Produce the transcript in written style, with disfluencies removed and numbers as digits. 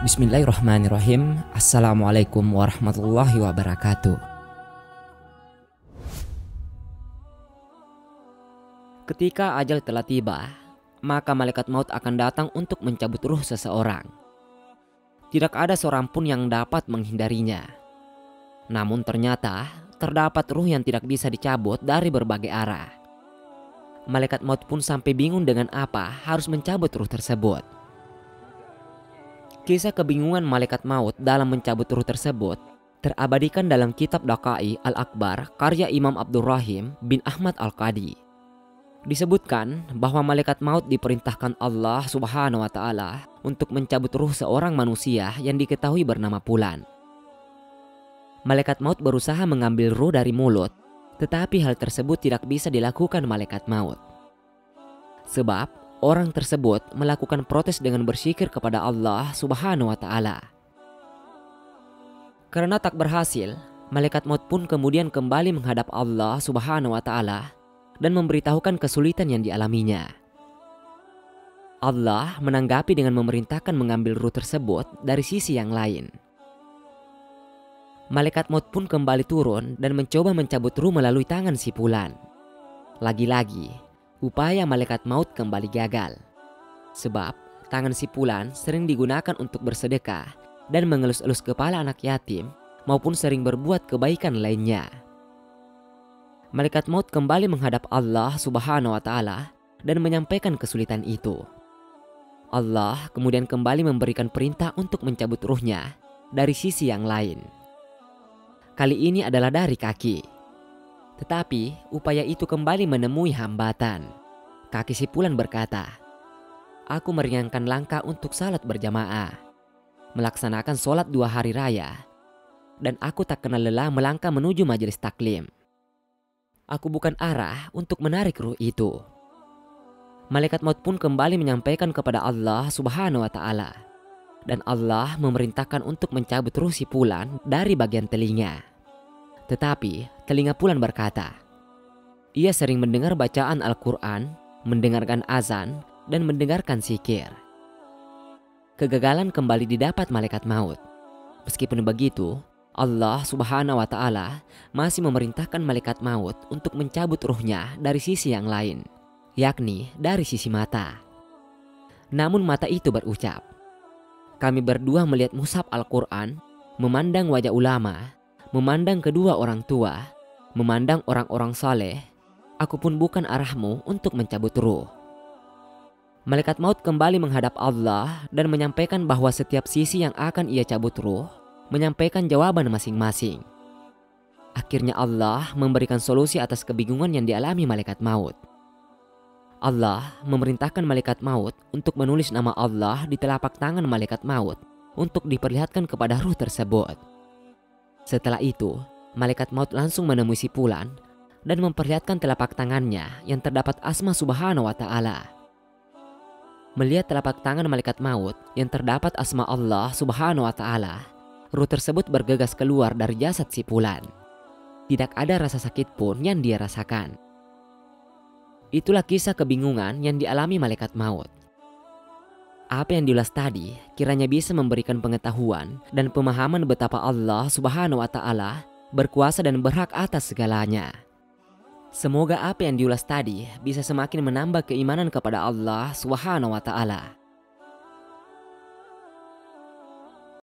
Bismillahirrahmanirrahim. Assalamualaikum warahmatullahi wabarakatuh. Ketika ajal telah tiba, maka malaikat maut akan datang untuk mencabut ruh seseorang. Tidak ada seorang pun yang dapat menghindarinya. Namun ternyata terdapat ruh yang tidak bisa dicabut dari berbagai arah. Malaikat maut pun sampai bingung dengan apa harus mencabut ruh tersebut. Kisah kebingungan malaikat maut dalam mencabut ruh tersebut terabadikan dalam kitab Daqai Al-Akbar karya Imam Abdurrahim bin Ahmad Al-Qadi. Disebutkan bahwa malaikat maut diperintahkan Allah Subhanahu wa Ta'ala untuk mencabut ruh seorang manusia yang diketahui bernama Fulan. Malaikat maut berusaha mengambil ruh dari mulut, tetapi hal tersebut tidak bisa dilakukan malaikat maut. Sebab orang tersebut melakukan protes dengan berzikir kepada Allah Subhanahu wa Ta'ala. Karena tak berhasil, malaikat maut pun kemudian kembali menghadap Allah Subhanahu wa Ta'ala dan memberitahukan kesulitan yang dialaminya. Allah menanggapi dengan memerintahkan mengambil ruh tersebut dari sisi yang lain. Malaikat maut pun kembali turun dan mencoba mencabut ruh melalui tangan si Fulan. Lagi-lagi, upaya malaikat maut kembali gagal. Sebab tangan si Fulan sering digunakan untuk bersedekah dan mengelus-elus kepala anak yatim maupun sering berbuat kebaikan lainnya. Malaikat maut kembali menghadap Allah Subhanahu wa Ta'ala dan menyampaikan kesulitan itu. Allah kemudian kembali memberikan perintah untuk mencabut ruhnya dari sisi yang lain. Kali ini adalah dari kaki. Tetapi upaya itu kembali menemui hambatan. Kaki si Fulan berkata, "Aku meringankan langkah untuk salat berjamaah, melaksanakan sholat 2 hari raya, dan aku tak kenal lelah melangkah menuju majelis taklim. Aku bukan arah untuk menarik ruh itu." Malaikat maut pun kembali menyampaikan kepada Allah Subhanahu wa Ta'ala, dan Allah memerintahkan untuk mencabut ruh si Fulan dari bagian telinga. Tetapi telinga Fulan berkata, ia sering mendengar bacaan Al-Quran, mendengarkan azan, dan mendengarkan zikir. Kegagalan kembali didapat malaikat maut. Meskipun begitu, Allah Subhanahu wa Ta'ala masih memerintahkan malaikat maut untuk mencabut ruhnya dari sisi yang lain, yakni dari sisi mata. Namun mata itu berucap, "Kami berdua melihat mushaf Al-Quran, memandang wajah ulama, memandang kedua orang tua, memandang orang-orang saleh. Aku pun bukan arahmu untuk mencabut ruh." Malaikat maut kembali menghadap Allah dan menyampaikan bahwa setiap sisi yang akan ia cabut ruh menyampaikan jawaban masing-masing. Akhirnya Allah memberikan solusi atas kebingungan yang dialami malaikat maut. Allah memerintahkan malaikat maut untuk menulis nama Allah di telapak tangan malaikat maut untuk diperlihatkan kepada ruh tersebut. Setelah itu, malaikat maut langsung menemui si Fulan dan memperlihatkan telapak tangannya yang terdapat asma Subhanahu wa Ta'ala. Melihat telapak tangan malaikat maut yang terdapat asma Allah Subhanahu wa Ta'ala, ruh tersebut bergegas keluar dari jasad si Fulan. Tidak ada rasa sakit pun yang dia rasakan. Itulah kisah kebingungan yang dialami malaikat maut. Apa yang diulas tadi kiranya bisa memberikan pengetahuan dan pemahaman betapa Allah Subhanahu wa Ta'ala berkuasa dan berhak atas segalanya. Semoga apa yang diulas tadi bisa semakin menambah keimanan kepada Allah Subhanahu wa Ta'ala.